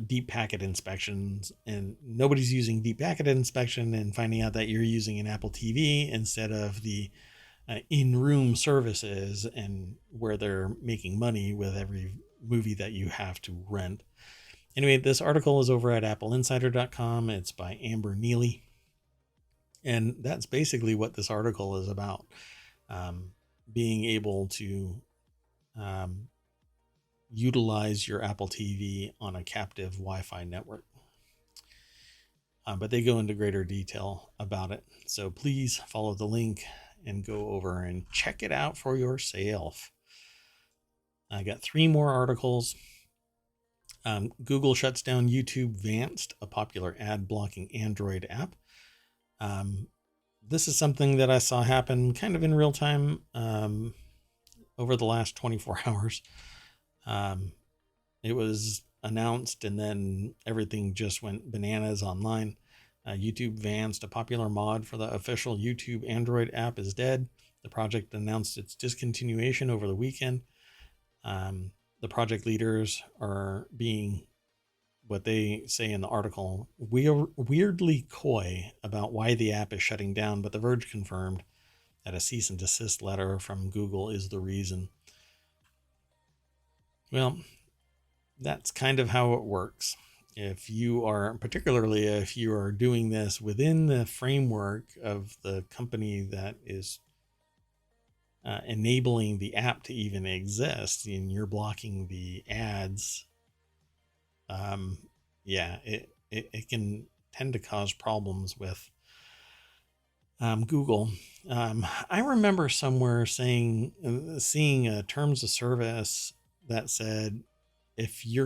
deep packet inspections, and nobody's using deep packet inspection and finding out that you're using an Apple TV instead of the in-room services, and where they're making money with every movie that you have to rent. Anyway, this article is over at appleinsider.com. It's by Amber Neely. And that's basically what this article is about. Being able to utilize your Apple TV on a captive Wi-Fi network. But they go into greater detail about it. So please follow the link and go over and check it out for yourself. I got 3 more articles. Google shuts down YouTube Vanced, a popular ad blocking Android app. This is something that I saw happen kind of in real time over the last 24 hours. It was announced and then everything just went bananas online. YouTube Vanced, a popular mod for the official YouTube Android app, is dead. The project announced its discontinuation over the weekend. The project leaders are being, what they say in the article, weirdly coy about why the app is shutting down, but The Verge confirmed that a cease and desist letter from Google is the reason. Well, that's kind of how it works. Particularly if you are doing this within the framework of the company that is enabling the app to even exist, and you're blocking the ads, it can tend to cause problems with Google. I remember somewhere seeing terms of service that said, if you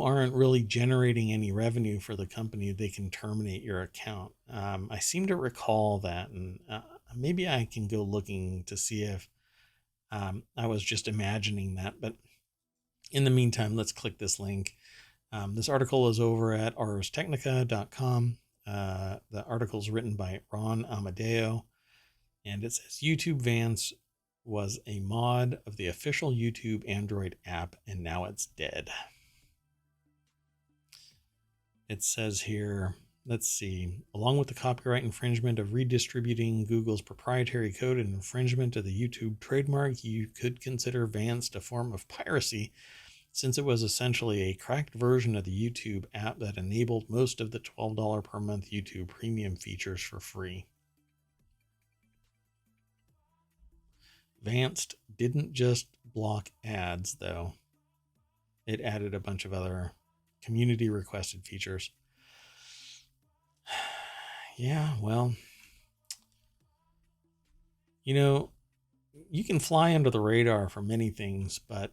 aren't really generating any revenue for the company, they can terminate your account. I seem to recall that, and maybe I can go looking to see if I was just imagining that. But in the meantime, let's click this link. This article is over at arstechnica.com. The article is written by Ron Amadeo, and it says YouTube Vanced was a mod of the official YouTube Android app, and now it's dead. It says here, let's see, along with the copyright infringement of redistributing Google's proprietary code and infringement of the YouTube trademark, you could consider Vanced a form of piracy, since it was essentially a cracked version of the YouTube app that enabled most of the $12 per month YouTube premium features for free. Vanced didn't just block ads, though. It added a bunch of other community requested features. Yeah, well, you can fly under the radar for many things, but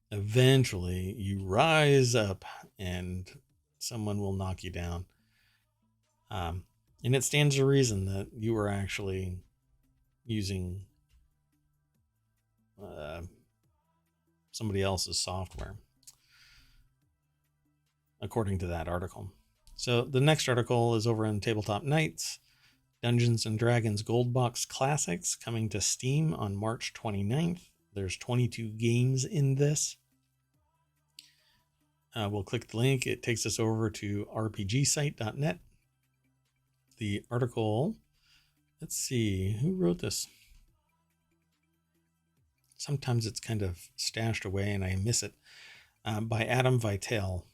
eventually you rise up and someone will knock you down. And it stands to reason that you were actually using somebody else's software, according to that article. So the next article is over on Tabletop Nights. Dungeons & Dragons Gold Box Classics coming to Steam on March 29th. There's 22 games in this. We'll click the link. It takes us over to rpgsite.net. The article, let's see, who wrote this? Sometimes it's kind of stashed away and I miss it. By Adam Vitale.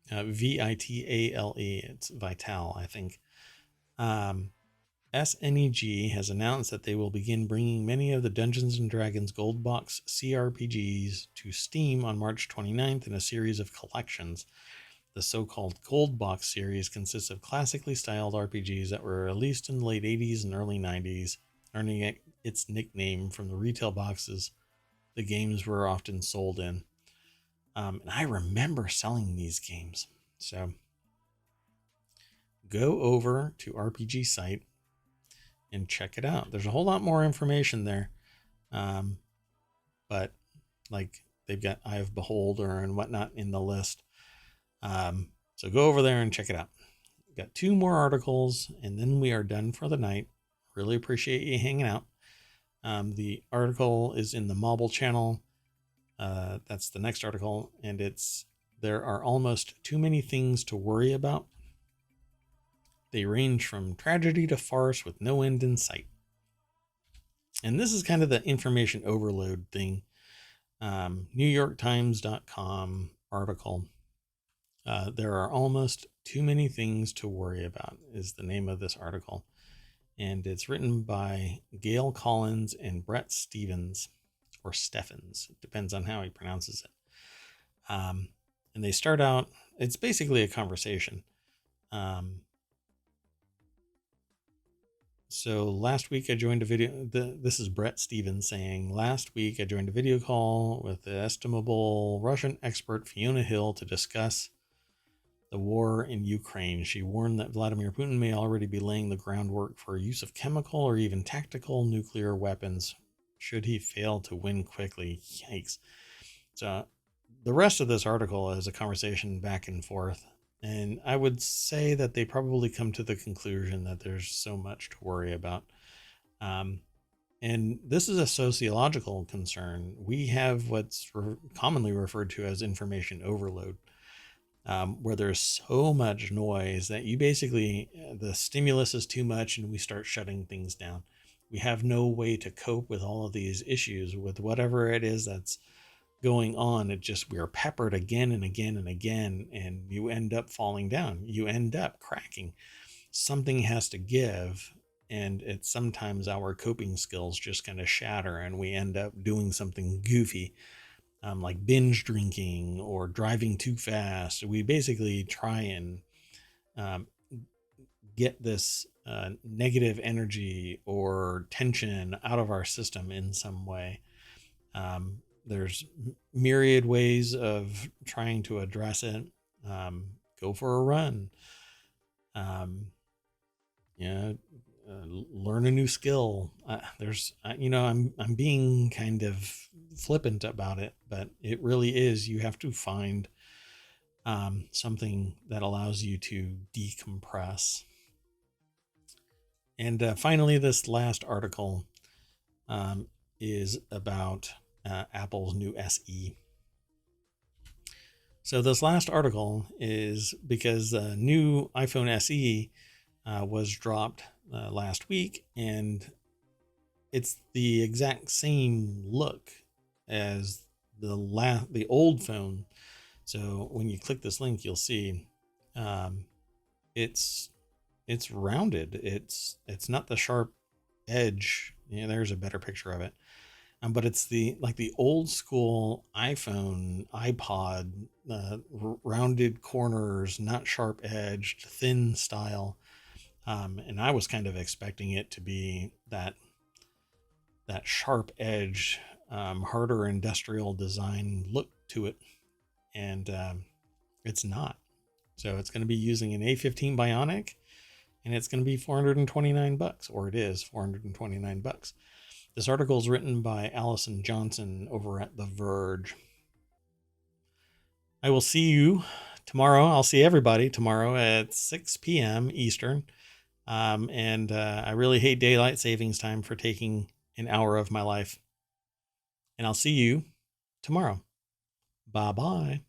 Vitale. It's Vitale, I think. SNEG has announced that they will begin bringing many of the Dungeons & Dragons Gold Box CRPGs to Steam on March 29th in a series of collections. The so-called Gold Box series consists of classically styled RPGs that were released in the late 80s and early 90s, earning its nickname from the retail boxes the games were often sold in. And I remember selling these games. So go over to RPG site and check it out. There's a whole lot more information there. But like they've got Eye of Beholder and whatnot in the list. So go over there and check it out. We've got 2 more articles and then we are done for the night. Really appreciate you hanging out. The article is in the Mobile channel. That's the next article, and it's there are almost too many things to worry about. They range from tragedy to farce with no end in sight. And this is kind of the information overload thing. NewYorkTimes.com article. There are almost too many things to worry about is the name of this article. And it's written by Gail Collins and Brett Stevens, or Steffens. It depends on how he pronounces it. And they start out, it's basically a conversation. So last week I joined a video, this is Brett Stevens saying, last week I joined a video call with the estimable Russian expert Fiona Hill to discuss the war in Ukraine. She warned that Vladimir Putin may already be laying the groundwork for use of chemical or even tactical nuclear weapons should he fail to win quickly. Yikes. So the rest of this article is a conversation back and forth. And I would say that they probably come to the conclusion that there's so much to worry about. And this is a sociological concern. We have what's commonly referred to as information overload, where there's so much noise that you basically, the stimulus is too much and we start shutting things down. We have no way to cope with all of these issues with whatever it is that's going on. It just, we are peppered again and again and again, and you end up falling down. You end up cracking. Something has to give, and it's sometimes our coping skills just kind of shatter, and we end up doing something goofy, like binge drinking or driving too fast. We basically try and get this negative energy or tension out of our system in some way. There's myriad ways of trying to address it. Go for a run. Learn a new skill. I'm being kind of flippant about it, but it really is. You have to find something that allows you to decompress. And finally, this last article is about Apple's new SE. So this last article is because the new iPhone SE was dropped last week, and it's the exact same look as the old phone. So when you click this link, you'll see it's rounded. It's not the sharp edge. Yeah, there's a better picture of it. But it's the old school iPhone, iPod, rounded corners, not sharp edged, thin style. And I was kind of expecting it to be that sharp edge, harder industrial design look to it. And it's not. So it's going to be using an A15 Bionic, and it's going to be $429, or it is $429. This article is written by Allison Johnson over at The Verge. I will see you tomorrow. I'll see everybody tomorrow at 6 p.m. Eastern. And I really hate daylight savings time for taking an hour of my life. And I'll see you tomorrow. Bye-bye.